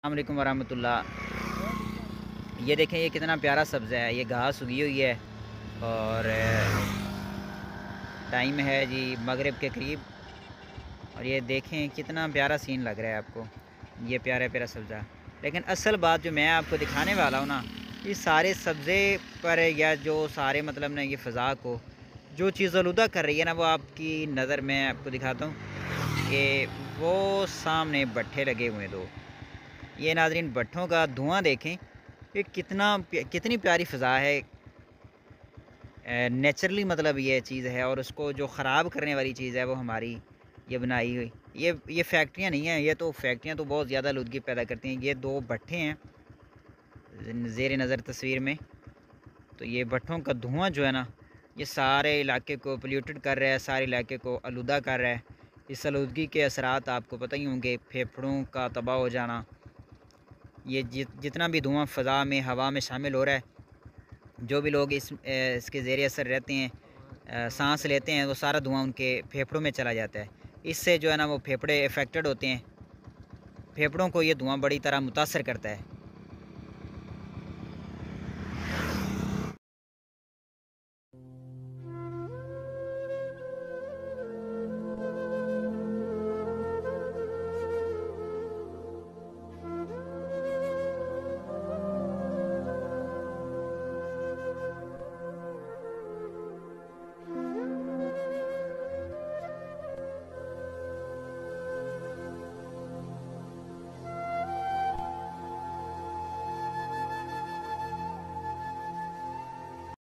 अस्सलाम वालेकुम वरहमतुल्लाह। ये देखें, ये कितना प्यारा सब्ज़ा है। ये घास उगी हुई है और टाइम है जी मगरिब के करीब। और ये देखें कितना प्यारा सीन लग रहा है आपको, ये प्यारा प्यारा सब्ज़ा। लेकिन असल बात जो मैं आपको दिखाने वाला हूँ ना, ये सारे सब्ज़े पर या जो सारे मतलब ना ये फ़ज़ा को जो चीज़ आलूदा कर रही है ना, वो आपकी नज़र में आपको दिखाता हूँ कि वो सामने भट्ठे लगे हुए हैं दो। ये नाज़रीन भट्ठों का धुआं देखें, ये कितनी प्यारी फ़ज़ा है। नेचुरली मतलब ये चीज़ है, और उसको जो ख़राब करने वाली चीज़ है वो हमारी ये बनाई हुई ये फैक्ट्रियाँ नहीं हैं। ये तो फैक्ट्रियाँ तो बहुत ज़्यादा आलूदगी पैदा करती हैं। ये दो भट्ठे हैं ज़ेर नज़र तस्वीर में। तो ये भट्ठों का धुआं जो है ना, ये सारे इलाके को पोल्यूटेड कर रहा है, सारे इलाके को आलूदा कर रहा है। इस आलूदगी के असरात आपको पता ही होंगे, फेफड़ों का तबाह हो जाना। ये जितना भी धुआं फ़ज़ा में हवा में शामिल हो रहा है, जो भी लोग इसके ज़ेर असर रहते हैं, सांस लेते हैं, वो सारा धुआं उनके फेफड़ों में चला जाता है। इससे जो है ना वो फेफड़े अफेक्टेड होते हैं। फेफड़ों को ये धुआं बड़ी तरह मुतासर करता है।